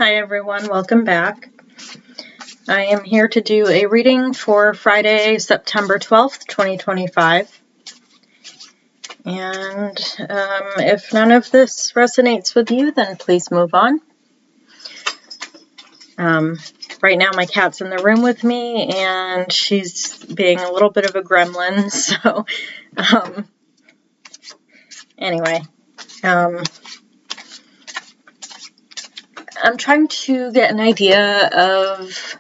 Hi everyone, welcome back. I am here to do a reading for Friday, September 12th, 2025. And if none of this resonates with you, then please move on. Right now my cat's in the room with me and she's being a little bit of a gremlin, so anyway. I'm trying to get an idea of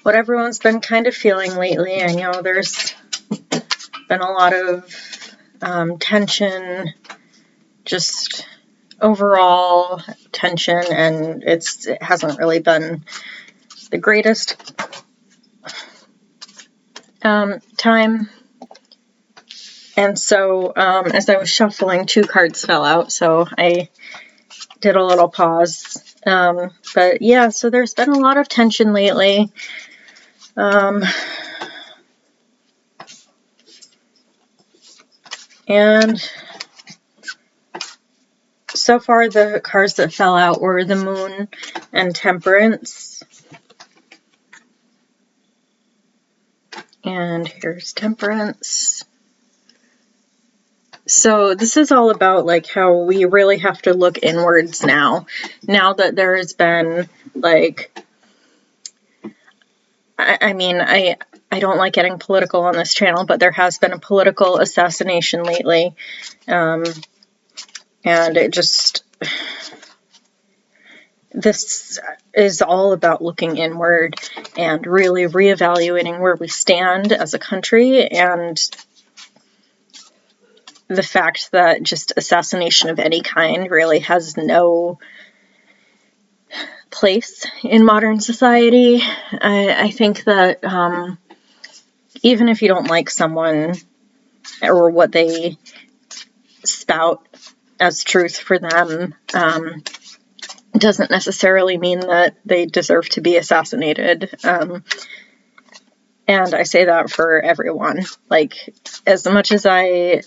what everyone's been kind of feeling lately. I know there's been a lot of tension, just overall tension, and it hasn't really been the greatest time. And so as I was shuffling, 2 cards fell out, so I did a little pause. But yeah, so there's been a lot of tension lately. And so far the cards that fell out were the Moon and Temperance. And here's Temperance. So this is all about like how we really have to look inwards now that there has been like, I don't like getting political on this channel, but there has been a political assassination lately. And it just, this is all about looking inward and really reevaluating where we stand as a country, and the fact that just assassination of any kind really has no place in modern society. I think that even if you don't like someone or what they spout as truth for them, doesn't necessarily mean that they deserve to be assassinated. And I say that for everyone. Like, as much as I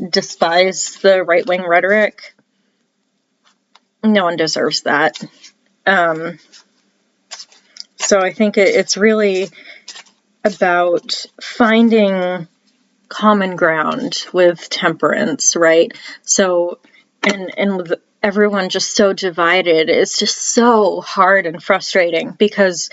despise the right-wing rhetoric, no one deserves that. So I think it's really about finding common ground with Temperance, right? So, and with everyone just so divided, it's just so hard and frustrating because,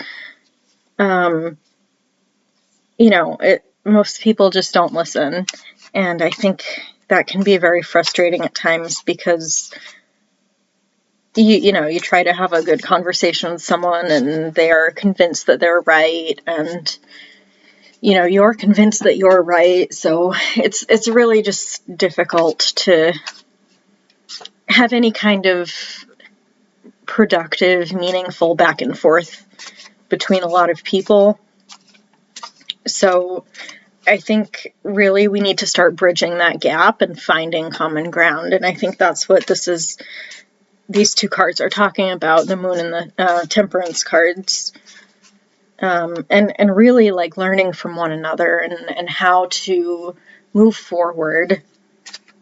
most people just don't listen. And I think that can be very frustrating at times because you try to have a good conversation with someone and they are convinced that they're right, and you're convinced that you're right. So it's really just difficult to have any kind of productive, meaningful back and forth between a lot of people. So I think really we need to start bridging that gap and finding common ground. And I think that's what these 2 cards are talking about, the Moon and the Temperance cards. And really like learning from one another and how to move forward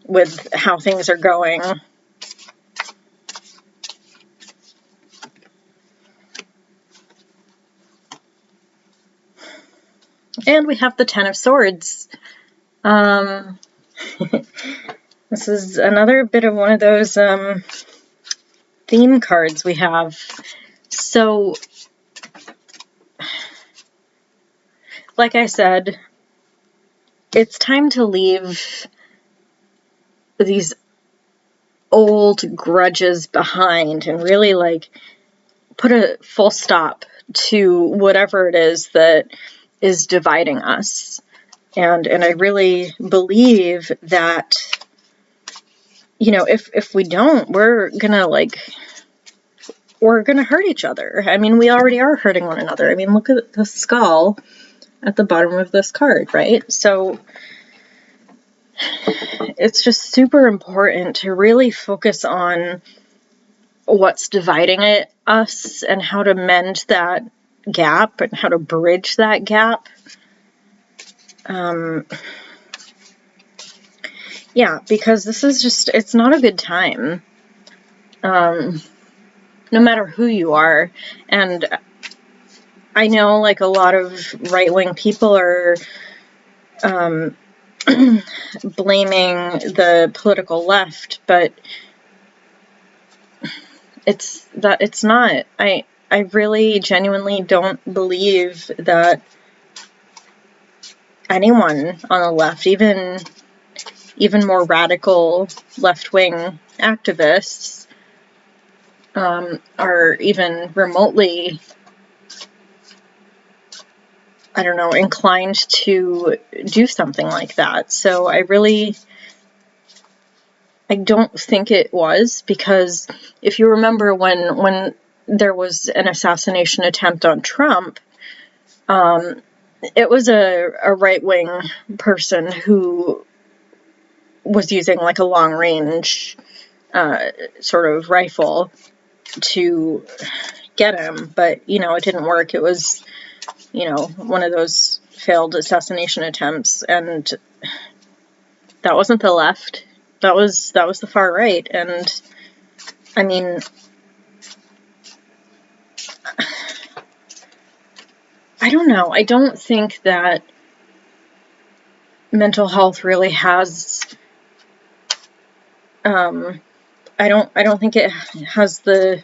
with how things are going. And we have the 10 of Swords. This is another bit of one of those theme cards we have. So, like I said, it's time to leave these old grudges behind and really like put a full stop to whatever it is that is dividing us. And I really believe that, if we don't, we're gonna hurt each other. I mean, we already are hurting one another. I mean, look at the skull at the bottom of this card, right? So it's just super important to really focus on what's dividing us and how to mend that gap and how to bridge that gap. Yeah, because this is just, it's not a good time. no matter who you are. And I know, like, a lot of right-wing people are blaming the political left, but it's not. I really genuinely don't believe that anyone on the left, even more radical left-wing activists, are even remotely, I don't know, inclined to do something like that. So I don't think it was, because if you remember when there was an assassination attempt on Trump, it was a right-wing person who was using like a long-range sort of rifle to get him, but it didn't work. It was one of those failed assassination attempts, and that wasn't the left. That was the far right. And I mean, I don't know. I don't think that mental health really has, I don't think it has the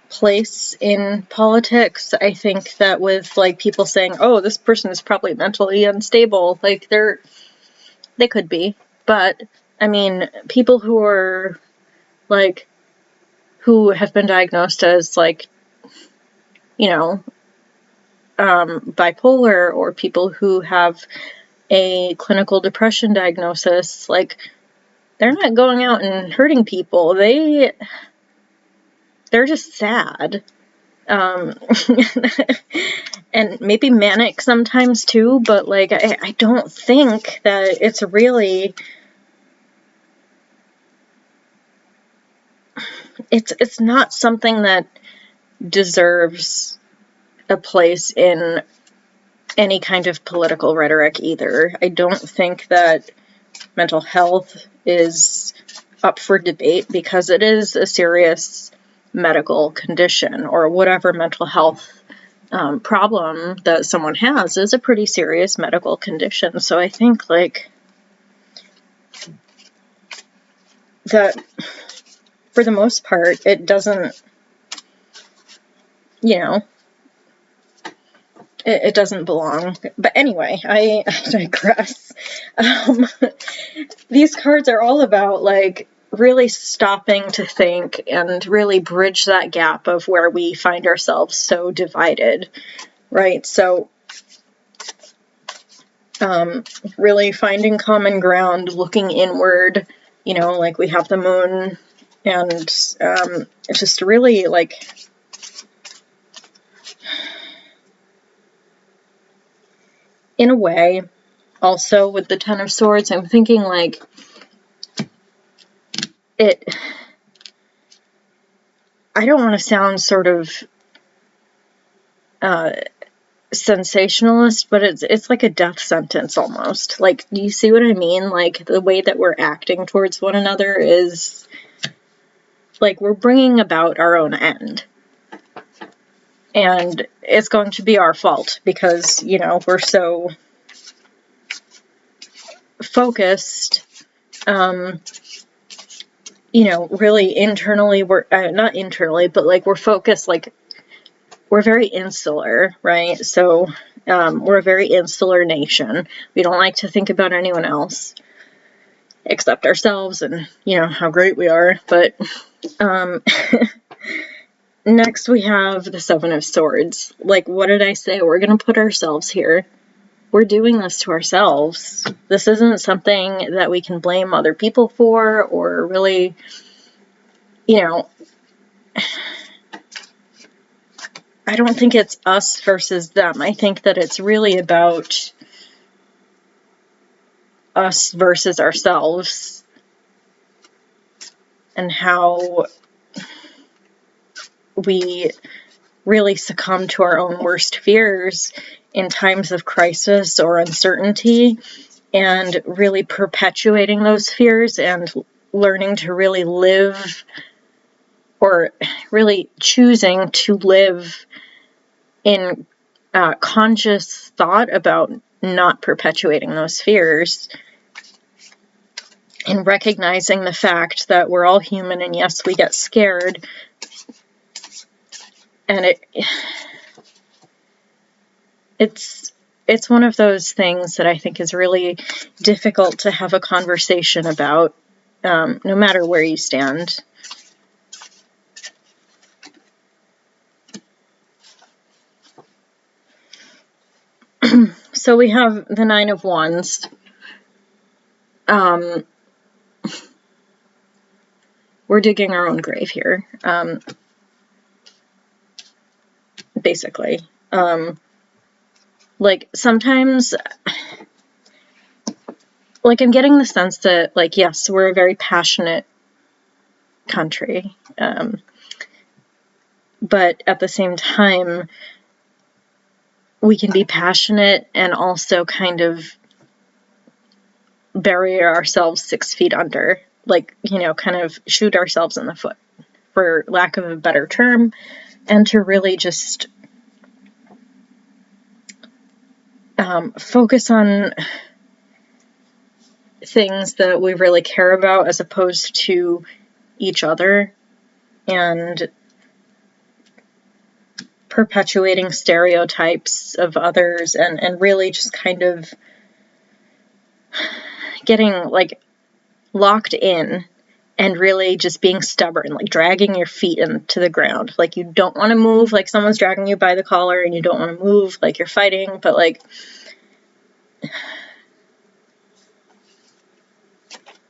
place in politics. I think that with, like, people saying, oh, this person is probably mentally unstable, like, they could be. But I mean, people who are, like, who have been diagnosed as, like, bipolar, or people who have a clinical depression diagnosis, like, they're not going out and hurting people. They're just sad. And maybe manic sometimes too, but, like, I don't think that it's really, it's not something that deserves a place in any kind of political rhetoric either. I don't think that mental health is up for debate, because it is a serious medical condition, or whatever mental health problem that someone has is a pretty serious medical condition. So I think, like, that for the most part, it doesn't, it doesn't belong. But anyway, I digress. These cards are all about, like, really stopping to think and really bridge that gap of where we find ourselves so divided, right? So, really finding common ground, looking inward, like we have the moon, and it's just really, like, in a way, also with the Ten of Swords, I'm thinking, like, I don't want to sound sort of sensationalist, but it's like a death sentence almost. Like, do you see what I mean? Like, the way that we're acting towards one another is like we're bringing about our own end. And it's going to be our fault because, we're so focused, really internally, we're not internally, but, like, we're focused, like, we're very insular, right? So we're a very insular nation. We don't like to think about anyone else except ourselves and, how great we are. But next we have the Seven of Swords. Like, what did I say? We're going to put ourselves here. We're doing this to ourselves. This isn't something that we can blame other people for, or really, I don't think it's us versus them. I think that it's really about us versus ourselves, and how we really succumb to our own worst fears in times of crisis or uncertainty, and really perpetuating those fears and learning to really live, or really choosing to live in conscious thought about not perpetuating those fears, and recognizing the fact that we're all human, and yes, we get scared, and it's one of those things that I think is really difficult to have a conversation about, no matter where you stand. So we have the Nine of Wands. We're digging our own grave here, basically. Like, sometimes, like, I'm getting the sense that, like, yes, we're a very passionate country, but at the same time, we can be passionate and also kind of bury ourselves 6 feet under, like, you know, kind of shoot ourselves in the foot, for lack of a better term, and to really just focus on things that we really care about as opposed to each other, and perpetuating stereotypes of others, and really just kind of getting, like, locked in and really just being stubborn, like dragging your feet into the ground. Like, you don't want to move, like someone's dragging you by the collar, and you don't want to move, like you're fighting, but like,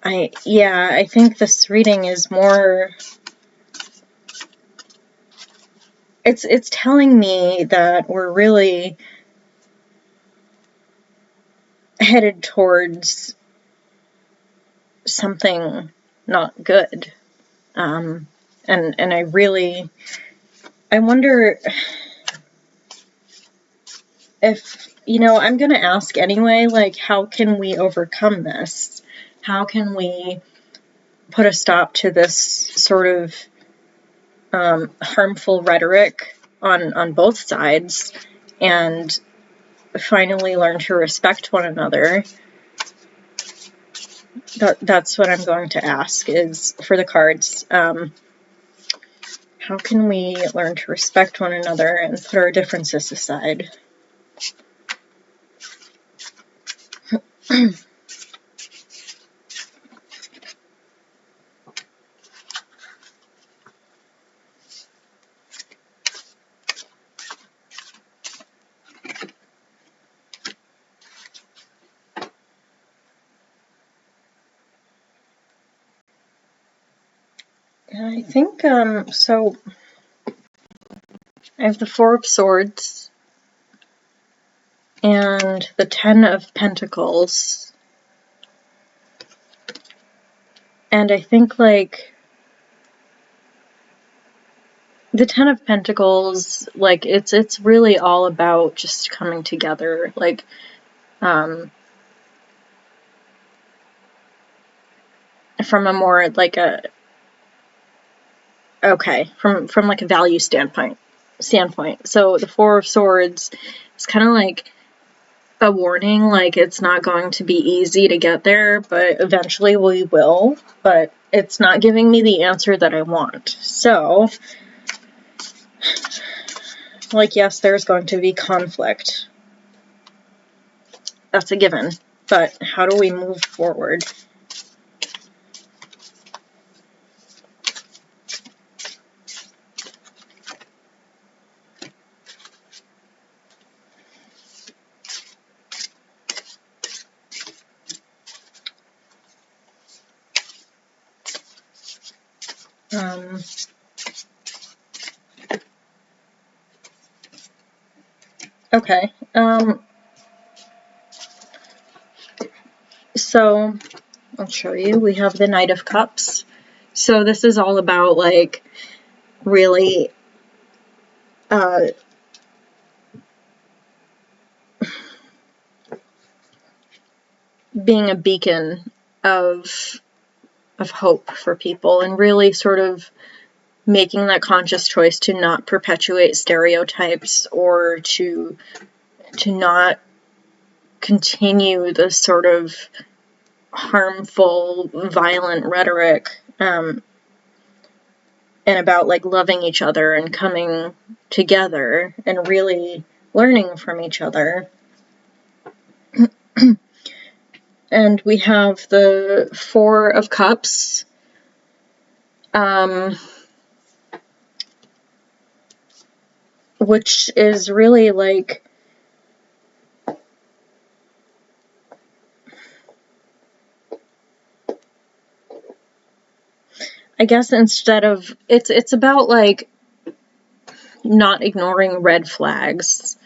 I think this reading is more, it's telling me that we're really headed towards something not good. And I wonder if, you know, I'm going to ask anyway, like, how can we overcome this? How can we put a stop to this sort of harmful rhetoric on both sides, and finally learn to respect one another? That's what I'm going to ask, is for the cards. How can we learn to respect one another and put our differences aside? I think, so I have the Four of Swords and the Ten of Pentacles. And I think, like, the Ten of Pentacles, like, it's really all about just coming together, like, from a more, like, from like a value standpoint. So the Four of Swords is kind of like a warning, like, it's not going to be easy to get there, but eventually we will, but it's not giving me the answer that I want. So, like, yes, there's going to be conflict. That's a given. But how do we move forward? Okay. So, I'll show you. We have the Knight of Cups. So this is all about, like, really being a beacon of hope for people, and really sort of making that conscious choice to not perpetuate stereotypes or to not continue the sort of harmful, violent rhetoric, and about like loving each other and coming together and really learning from each other. And we have the Four of Cups, which is really like, I guess instead of, it's about like not ignoring red flags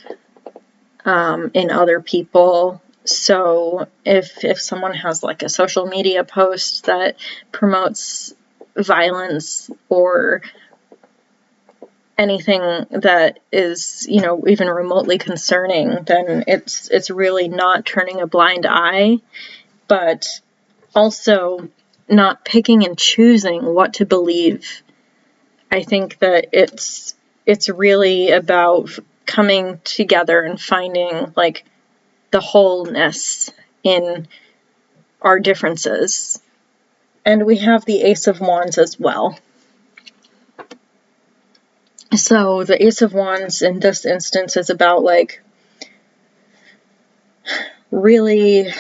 in other people. So if someone has like a social media post that promotes violence or anything that is, you know, even remotely concerning, then it's really not turning a blind eye, but also not picking and choosing what to believe. I think that it's really about coming together and finding like the wholeness in our differences. And we have the Ace of Wands as well. So the Ace of Wands in this instance is about like really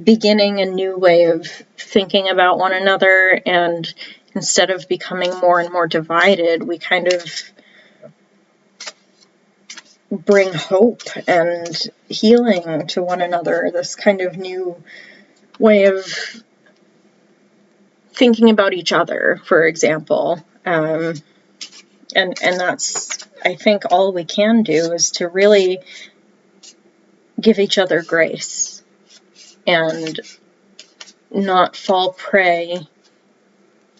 beginning a new way of thinking about one another, and instead of becoming more and more divided, we kind of bring hope and healing to one another, this kind of new way of thinking about each other, for example. And that's, I think, all we can do is to really give each other grace and not fall prey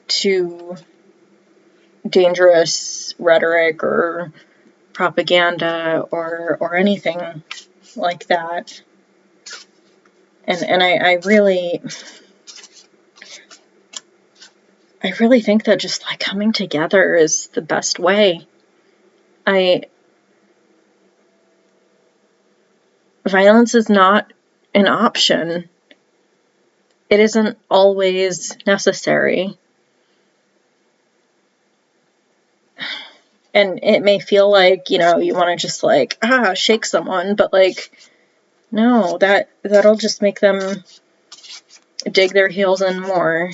to dangerous rhetoric or propaganda or anything like that. And I really think that just like coming together is the best way. Violence is not an option. It isn't always necessary. And it may feel like, you know, you want to just like, shake someone, but like, no, that'll just make them dig their heels in more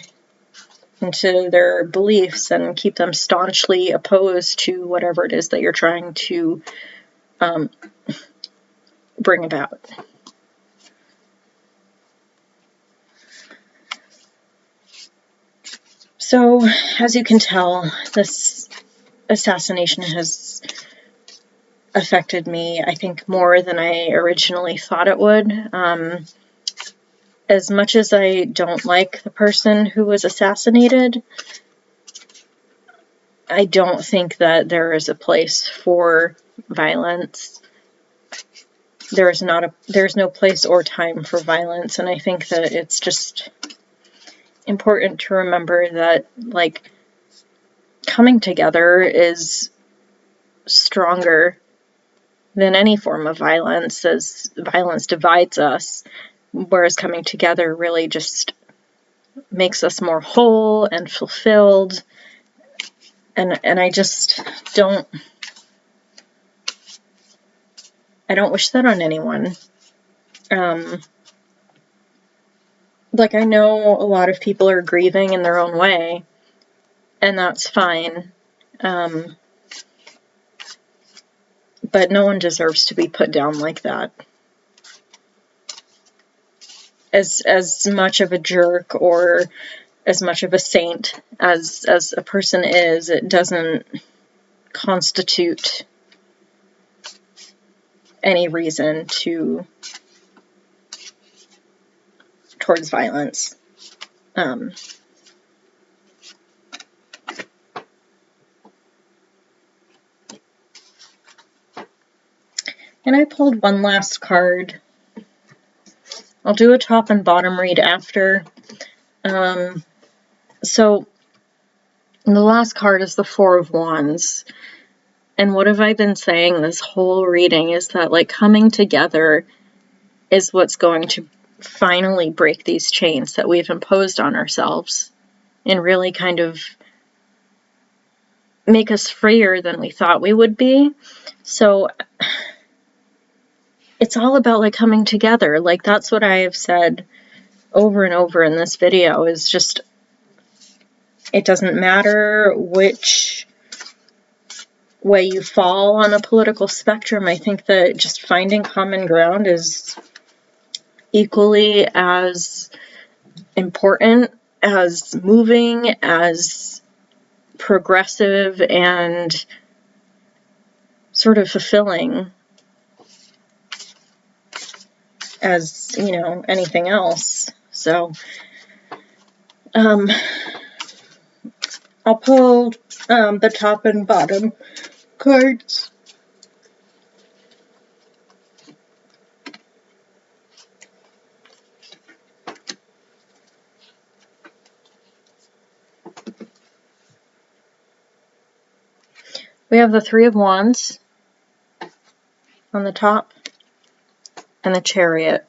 into their beliefs and keep them staunchly opposed to whatever it is that you're trying to bring about. So, as you can tell, this assassination has affected me, I think, more than I originally thought it would. As much as I don't like the person who was assassinated, I don't think that there is a place for violence. There's no place or time for violence, and I think that it's just important to remember that, like, coming together is stronger than any form of violence, as violence divides us, whereas coming together really just makes us more whole and fulfilled. And I just don't wish that on anyone. Like, I know a lot of people are grieving in their own way, and that's fine. But no one deserves to be put down like that. As much of a jerk or as much of a saint as a person is, it doesn't constitute any reason towards violence. And I pulled one last card I'll do a top and bottom read after. So the last card is the Four of Wands. And what have I been saying this whole reading is that, like, coming together is what's going to finally break these chains that we've imposed on ourselves and really kind of make us freer than we thought we would be. So it's all about, like, coming together. Like, that's what I have said over and over in this video, is just, it doesn't matter which way you fall on a political spectrum. I think that just finding common ground is equally as important, as moving, as progressive, and sort of fulfilling as, you know, anything else. So I'll pull the top and bottom cards. We have the Three of Wands on the top and the Chariot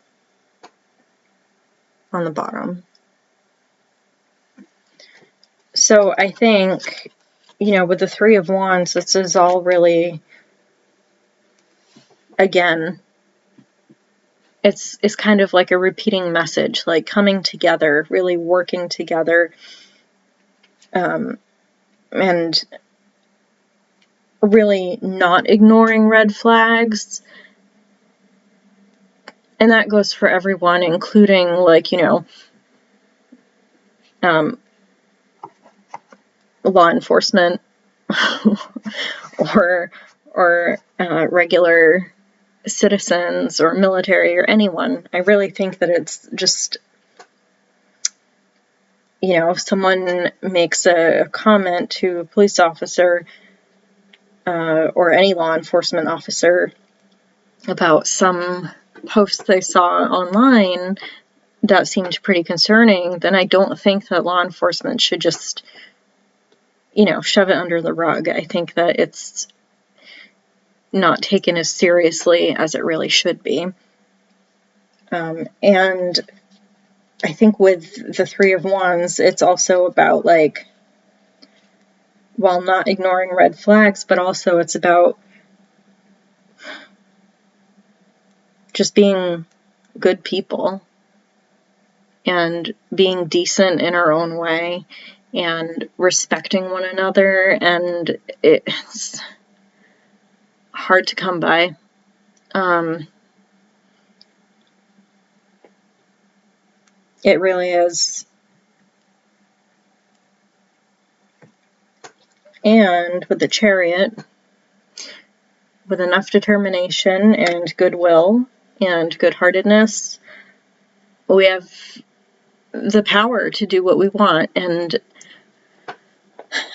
on the bottom. So I think, you know, with the Three of Wands, this is all really, again, it's kind of like a repeating message, like coming together, really working together, and really not ignoring red flags. And that goes for everyone, including, like, you know, law enforcement or regular citizens or military or anyone. I really think that it's just, you know, if someone makes a comment to a police officer or any law enforcement officer about some post they saw online that seemed pretty concerning, then I don't think that law enforcement should just, you know, shove it under the rug. I think that it's not taken as seriously as it really should be. And I think with the Three of Wands, it's also about, like, while not ignoring red flags, but also it's about just being good people and being decent in our own way and respecting one another, and it's hard to come by. It really is. And with the Chariot, with enough determination and goodwill and good-heartedness, we have the power to do what we want. And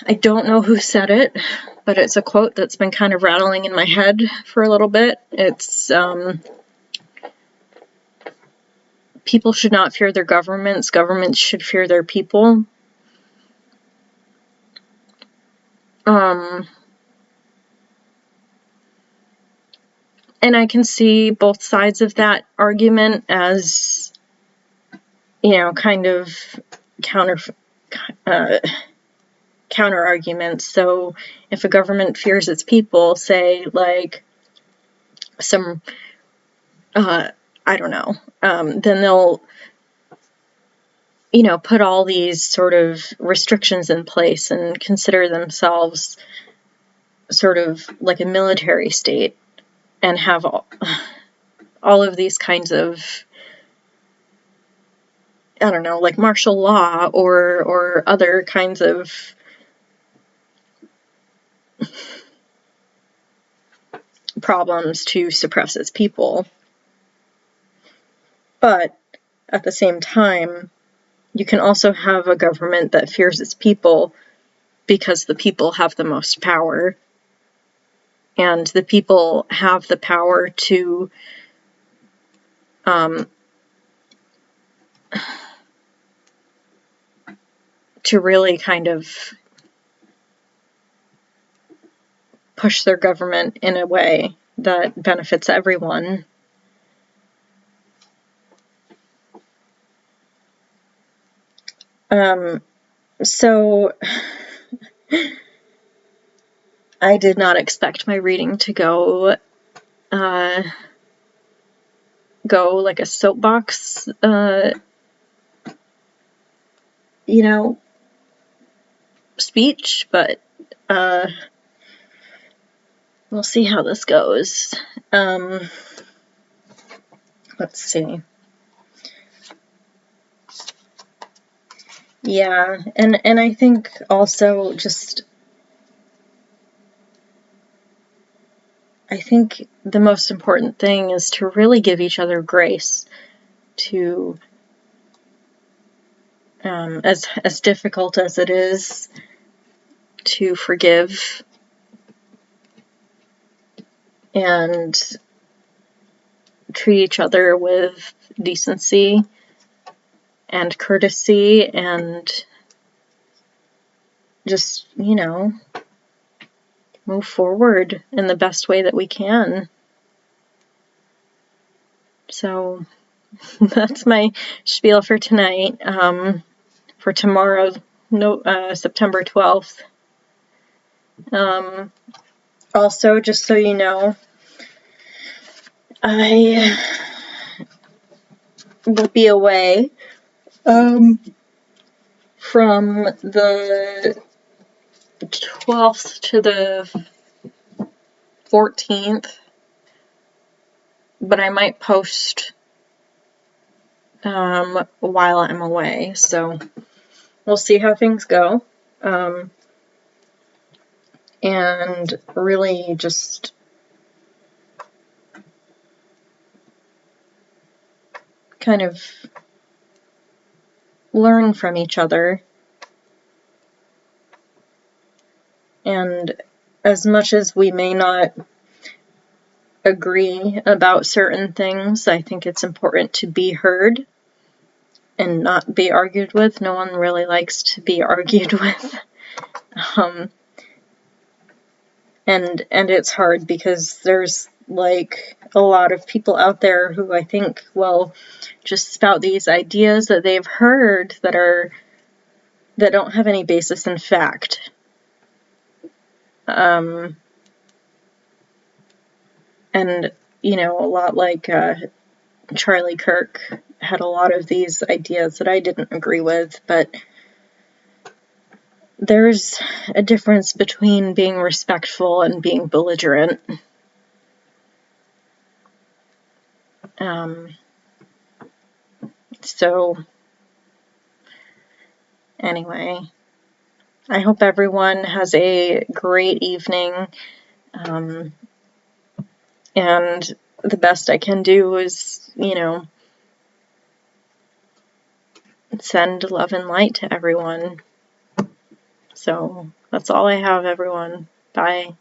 I don't know who said it, but it's a quote that's been kind of rattling in my head for a little bit. It's, people should not fear their governments. Governments should fear their people. And I can see both sides of that argument as, you know, kind of counter arguments. So if a government fears its people, say, like, some, I don't know, then they'll, you know, put all these sort of restrictions in place and consider themselves sort of like a military state and have all of these kinds of, I don't know, like martial law or other kinds of problems to suppress its people. But at the same time, you can also have a government that fears its people because the people have the most power. And the people have the power to to really kind of push their government in a way that benefits everyone. So I did not expect my reading to go like a soapbox, speech, but we'll see how this goes. Let's see. Yeah, and I think also I think the most important thing is to really give each other grace, to as difficult as it is, to forgive and treat each other with decency and courtesy, and just, move forward in the best way that we can. So that's my spiel for tonight. For tomorrow, September 12th. Also, just so you know, I will be away from the 12th to the 14th, but I might post while I'm away, so we'll see how things go. And really just kind of learn from each other. And as much as we may not agree about certain things, I think it's important to be heard and not be argued with. No one really likes to be argued with. And it's hard because there's like a lot of people out there who I think will just spout these ideas that they've heard that don't have any basis in fact. And a lot like Charlie Kirk had a lot of these ideas that I didn't agree with, but there's a difference between being respectful and being belligerent. So anyway, I hope everyone has a great evening. And the best I can do is, send love and light to everyone. So that's all I have, everyone. Bye.